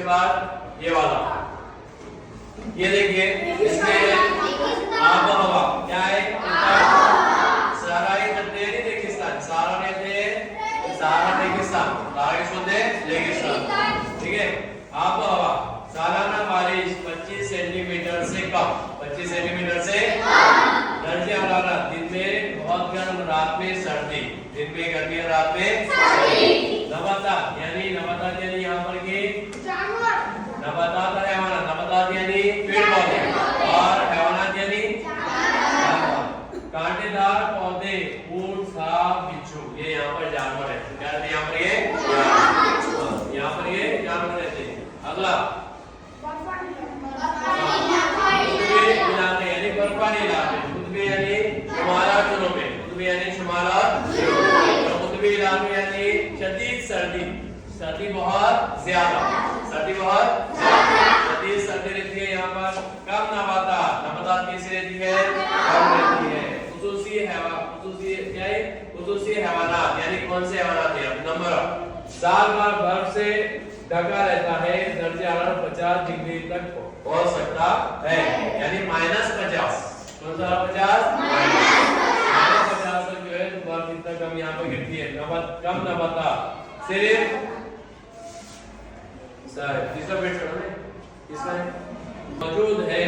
बाद ये वाला, ये देखिए इसमें आब हवा क्या है, सारा रेगिस्तान, सारा रेगिस्तान, बारिश होते रेगिस्तान, ठीक है। आब हवा सालाना बारिश 25 सेंटीमीटर से कम, 25 सेंटीमीटर से दर्जे हरारत दिन में बहुत गर्म, रात में सर्दी, दिन में गर्मी और रात में सर्दी। नबातात यानी यहाँ पर की नबातात और हैवानात, नबातात यानी पेड़ पौधे और हैवानात यानी जानवर। कांटेदार पौधे, ऊंट, सांप, बिच्छू, ये यहाँ पर जानवर है। क्या रहते हैं यहाँ पर, ये जानवर रहते हैं। अगला इलाके यानी बर्फानी इलाके, कुतबी यानी शुमालात यूरोपीय, कुतबी यानी शुमालात यूरोपीय, कुतबी इलाके यानी शदीद सर्दी, सर्दी बहुत ज्यादा, शदीद सर्दी रहती है यहाँ पर। कम नबातात कैसी रहती है, कम रहती है। खुसूसी हैवानात यानी कौन से हैवानात है, नंबर साल भर बर्फ से ढका रहता है, दर्जे हरारत 50 डिग्री तक पहुंच सकता है, यानी -50, कौन सा 50 -50 तक जो है तो बर्फ इतना कम यहाँ पर गिरती है। कम नबातात सिर्फ मौजूद है।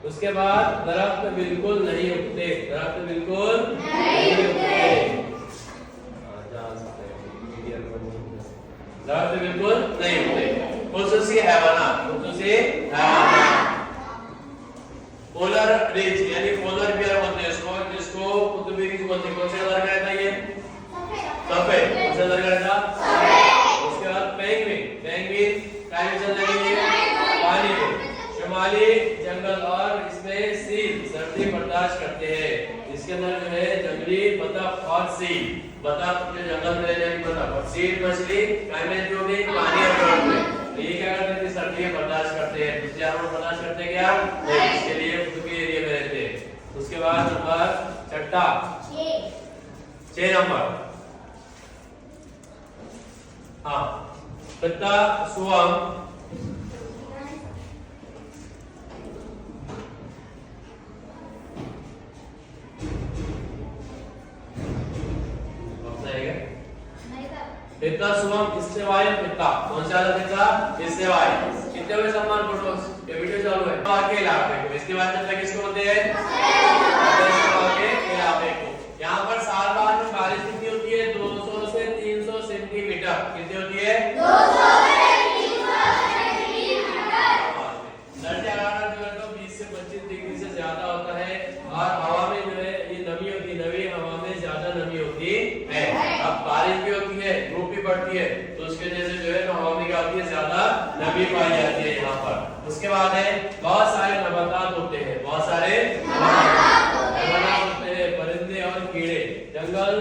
उसके बाद दरख्त बिल्कुल नहीं उगते, दरख्त बिल्कुल नहीं उगते, दरख्त बिल्कुल नहीं उगते। खुसूसी हैवानात, पोलर रिज यानी पोलर बियर बोलते हैं इसको, जिसको कुतुबी रिज बोलते हैं। कौन से कलर का रहता है ये, सफेद, कौन सा कलर का रहता है। उसके बाद पेंगुइन टाइम चल रही है पानी में, शुमाली जंगल और इसमें सील सर्दी बर्दाश्त करते हैं। इसके अंदर जो है जंगली बतख और सील, बतख जो जंगल में रहने वाली बतख और सील मछली में जो भी पानी में, तो ये क्या करते हैं, सर्दी बर्दाश्त करते हैं। दूसरे जानवर बर्दाश्त करते हैं क्या, इसके लिए कुतुबी एरिया में रहते हैं। उसके बाद नंबर 6 नंबर, हाँ पिता सुअम, पिता सुअम इस्तेवाई पिता, कौन सा पिता इस्तेवाई। कितने बजे सम्मान फोटोस, ये वीडियो चालू है। आगे इलाके को इस्तेवाई पिता किसको बोलते हैं, आगे इलाके को। यहाँ पर साल भर में बारिश कितनी होती है, 200 से 300 सेंटीमीटर, कितनी होती है, 200 से 300 सेंटीमीटर। दर्जे हरारत जो है तो 20 से 25 डिग्री से ज्यादा होता है, और हवा में जो है ये नमी होती है, नमी हवा में ज्यादा नमी होती है। अब बारिश भी होती है, धूप भी पड़ती है, तो उसके वजह से जो है हवा में क्या होती है, ज्यादा नमी पाई जाती है यहाँ पर। उसके बाद है बहुत सारे नबातात होते हैं, बहुत सारे नबातात होते हैं, परिंदे और कीड़े जंगल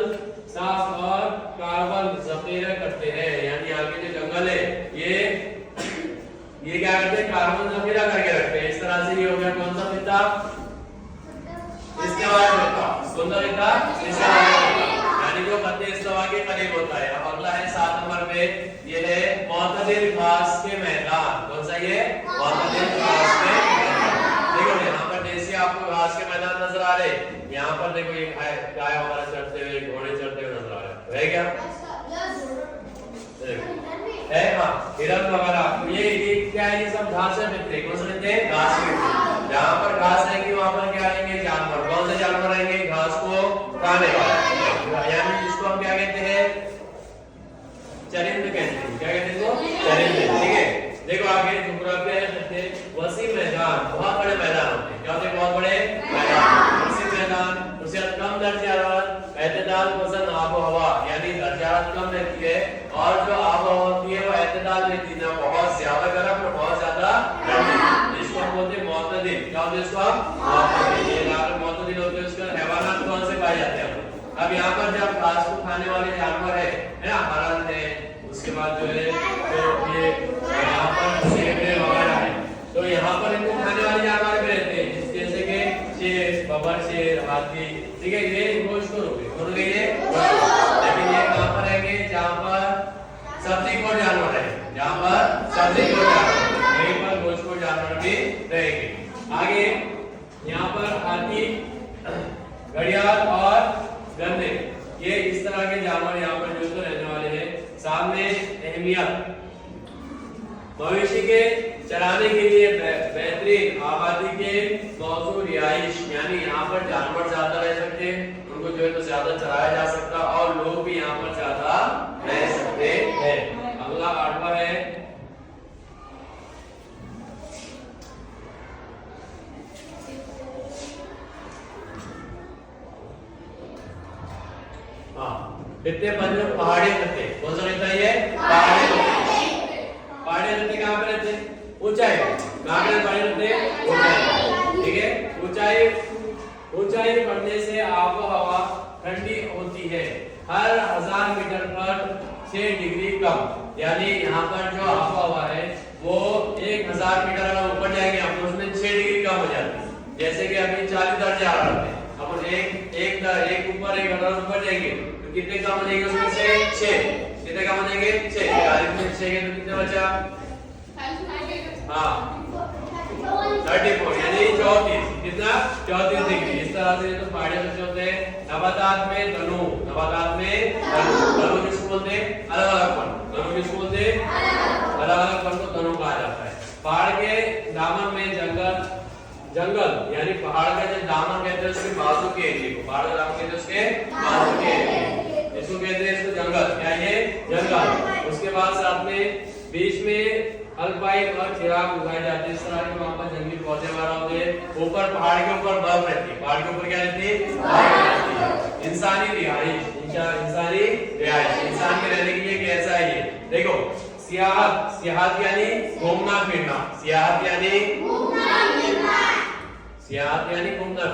साफ और कार्बन जखीरा करते हैं। यानी आगे जो जंगल है ये क्या करते हैं, कार्बन जखीरा करके रखते हैं। इस तरह से ये हो गया कौन सा पिता, इस्तेवाई पिता, कौन सा पिता, इस्तेवाई पिता, यानी जो खत्ते इस्तेवा के करीब होता है। अब अगला है 7 नंबर पे, ये है मुअतदिल घास के मैदान। कौन सा ये, मुअतदिल घास के मैदान। देखो यहाँ पर जैसे आपको घास के मैदान नजर आ रहे, यहाँ पर देखो ये गाय वगैरह चढ़ते हुए, घोड़े चढ़ते हुए नजर आ रहे है क्या, है हाँ, हिरन वगैरह। ये क्या है, ये सब घास है मित्र, कौन से मित्र, घास मित्र। जहाँ पर घास रहेगी वहाँ पर क्या रहेंगे, जानवर। कौन से जानवर रहेंगे, घास को खाने वाले, यानी जिसको हम क्या कहते हैं, चरिंद कहते हैं। क्या कहते हैं, चरिंद, ठीक है। देखो आगे जुग्राफिया है, वसीम मैदान, बहुत बड़े मैदान होते हैं। क्या होते हैं, बहुत बड़े मैदान, वसीम मैदान। उससे कम दर्जे हरारत, एतदाल पसंद आबो हवा, यानी दर्जे हरारत कम रहती है, और जो आबो हवा होती है वो एतदाल रहती है, ना बहुत ज्यादा गर्म और बहुत ज्यादा ठंडी, जिसको हम बोलते हैं मुअतदिल। क्या होते हैं इसको, मुअतदिल। ये इलाके मुअतदिल होते हैं। उसके हैवानात कौन से पाए जाते हैं। अब यहाँ पर जब घास को खाने वाले जानवर है ना, हरण है, उसके बाद जो है तो ये यहाँ पर शेर वगैरह है, तो यहाँ पर इनको खाने वाले जानवर भी रहते हैं, जैसे कि शेर, बबर शेर, हाथी, ठीक है। ये गोश्त को रोके ये, लेकिन ये कहाँ पर रहेंगे, जहाँ पर सब्जी खोर जानवर है, जहाँ पर सजीव जानवर, वहीं पर घोंसखोर जानवर भी रहेंगे। आगे यहाँ पर हाथी, घड़ियाल और गधे, ये इस तरह के जानवर यहाँ पर जो रहने वाले हैं। सामने अहमियत, भविष्य के चराने के लिए बेहतरीन आबादी के मौजूद रिहाइश, यानी यहाँ पर जानवर ज्यादा रह सकते हैं, उनको जो है तो ज्यादा चराया जा सकता और लोग भी यहाँ पर ज्यादा रह सकते हैं। अगला 8वां है कितने पहाड़ी रहते, कौन सा रहता है ये पहाड़ी रहते। पहाड़ी रहते कहाँ पे रहते, ऊंचाई, कहाँ पे पहाड़ी रहते, ऊंचाई, ठीक है। ऊंचाई बढ़ने से आबोहवा ठंडी होती है, हर 1000 मीटर पर 6 डिग्री कम, यानी यहाँ पर जो आबोहवा है वो 1000 मीटर अगर ऊपर जाएंगे आप तो उसमें 6 डिग्री कम हो जाती है। जैसे कि अभी 40 दर्जे आ रहे हैं, अपन एक ऊपर एक ऊपर जाएंगे तो कितने कम हो जाएंगे, उसमें से 6 कितने कम हो जाएंगे, 6, 40 में 6 के तो कितने बचा, हाँ 34, यानी 34, कितना 34 डिग्री। इस तरह से तो पहाड़ी बच्चे होते हैं। नबातात में तनु, तनु किसको बोलते हैं, अलग अलग पन, तनु किसको बोलते हैं, अलग अलग पन को तनु कहा जाता है। पहाड़ के दामन में जंगल, यानी पहाड़ का जो दामन कहते हैं उसके बाजू के एरिया को, पहाड़ का दामन कहते हैं उसके बाजू के एरिया, इसको कहते हैं इसको जंगल, क्या ये जंगल। उसके बाद साथ में बीच में अल्पाइन और चिराग उगाए जाते हैं, इस तरह के वहां पर जंगली पौधे वगैरह होते हैं। ऊपर पहाड़ के ऊपर बर्फ रहती है, पहाड़ के ऊपर क्या रहती है, इंसानी रिहाइश, इंसानी रिहाइश, इंसान के रहने के लिए कैसा है ये देखो। सियाहत यानी घूमना फिरना, सियाहत यानी घूमना फिरना। सियाहत यानी घूमना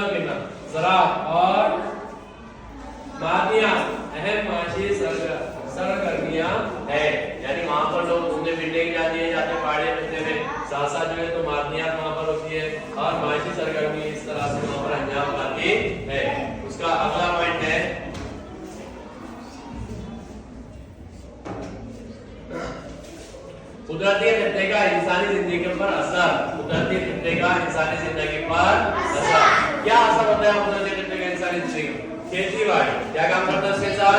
फिरना। ज़राअत और मादियां अहम माशी सरगर्मियां है, यानी वहां पर लोग घूमने फिरने के लिए जाते हैं पहाड़ी इलाके में, साथ साथ जो है तो मादियां वहां पर होती है और माशी सरगर्मी इस तरह से वहां पर अंजाम पाती है। उसका अगला पॉइंट है कुदरती खित्ते का इंसानी जिंदगी पर असर, कुदरती खित्ते का इंसानी जिंदगी पर असर। क्या असर होता है कुदरती खित्ते का इंसानी जिंदगी पर, खेती बाड़ी, क्या काम करता है उसके साथ,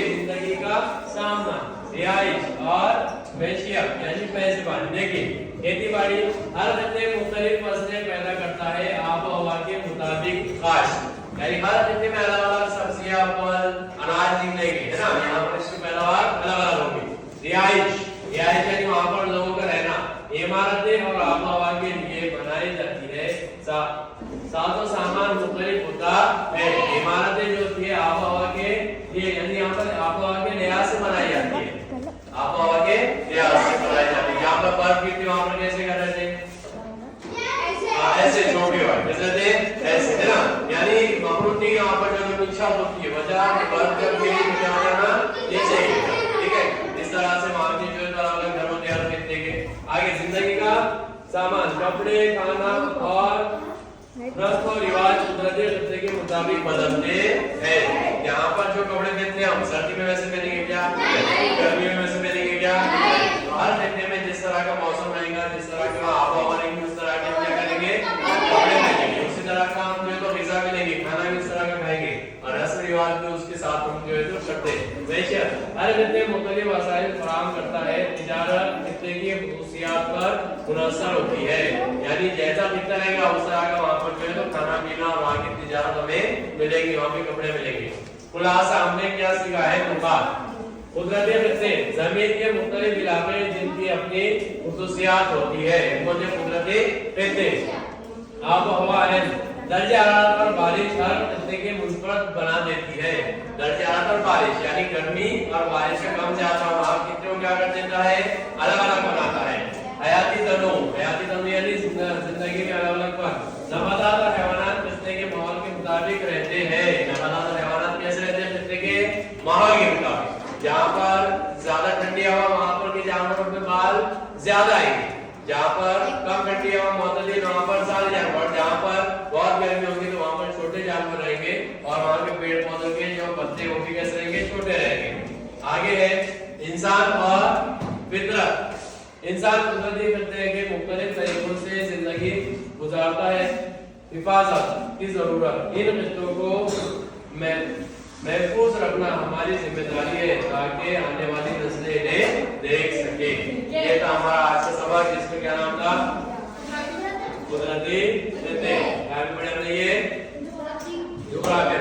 जिंदगी का सामना, रिहाइश और मैशियत यानी पैसे पानी। देखिए खेती बाड़ी, हर खित्ते मुख्तलिफ फसलें पैदा करता है, आबोहवा के मुताबिक काश्त, यानी हर खित्ते में अलग अलग सब्जियां, फल, अनाज निकलेंगे, है ना, यहाँ पर इसकी पैदावार अलग अलग होगी। रिहाइश यानी वहां पर लोगों का रहना, इमारतें और आबोहवा के लिए बनाई जाती है, साजो सामान मुख्तलिफ होता है। इमारतें जो होती है आबोहवा के लिए, यानी यहाँ पर आबोहवा के लिहाज से बनाई जाती है, आबोहवा के लिहाज से बनाई जाती है। यहाँ पर बर्फ गिरती है, वहां पर कैसे कर रहे थे, ऐसे छोटी हुआ जैसे थे ऐसे, है ना, यानी मखरूटी यहाँ पर जो इच्छा होती है वजह बर्फ जब गिरी तो क्या करना, ऐसे ही, ठीक है। इस तरह से वहां के जो है अलग घर होते हैं खित्ते के। आगे जिंदगी का सामान, कपड़े, खाना और रस्म और रिवाज कुदरती खित्ते के मुताबिक बदलते हैं। यहाँ पर जो कपड़े पहनते हैं हम सर्दी में वैसे पहनेंगे क्या, गर्मी में वैसे पहनेंगे क्या, हर खित्ते में जिस तरह का मौसम रहेगा, जिस तरह का आबोहवा रहेगी, उस तरह के क्या करेंगे, कपड़े पहनेंगे। उसी तरह का हम जो है तो ग़िज़ा भी लेंगे, खाना भी उस तरह का खाएंगे और रस्म रिवाज भी उसके साथ हम जो है तो करते हैं। वैसे हर खित्ते मुख्तलिफ वसाइल फराहम करता है, तिजारत खित्ते की खसूसियात पर मुनहसर होती है, यानी जैसा खित्ता रहेगा उस तरह का वहां पर जो है तो खाना पीना और वहां की तिजारत हमें मिलेगी, वहां पे कपड़े मिलेंगे। खुलासा हमने क्या सीखा है, नुकात, कुदरती खित्ते जमीन के मुख्तलिफ इलाके जिनकी अपनी खसूसियात होती है, इनको जो कुदरती खित्ते। आबोहवा है, दर्जे हरारत और बारिश हर खित्ते के मुस्बत बना देती है। दर्जे हरारत और बारिश यानी गर्मी और बारिश का कम ज्यादा वहां खित्ते को क्या कर देता है, अलग अलग बनाता है। हयाती तनु यानी जिंदगी में अलग अलग पर। नबातात और हैवानात खित्ते के माहौल के मुताबिक रहते हैं, नबातात और हैवानात कैसे रहते हैं, खित्ते के माहौल के मुताबिक। जहाँ पर ज्यादा ठंडी हवा वहां पर के जानवरों के बाल ज्यादा आएंगे, जहाँ पर कम ठंडी हवा मौतदल वहां पर ज्यादा जानवर, जहाँ पर बहुत होते वो भी कैसे रहेंगे, छोटे रहेंगे। आगे है इंसान और फितरत। इंसान कुदरती फितरत के मुख्तलिफ तरीकों से जिंदगी गुजारता है। हिफाजत की जरूरत, इन रिश्तों को महफूज रखना हमारी जिम्मेदारी है ताकि आने वाली नस्लें इन्हें देख सके। ये था हमारा आज का सबक, जिसमें क्या नाम था, कुदरती फितरत। ये जुग्राफिया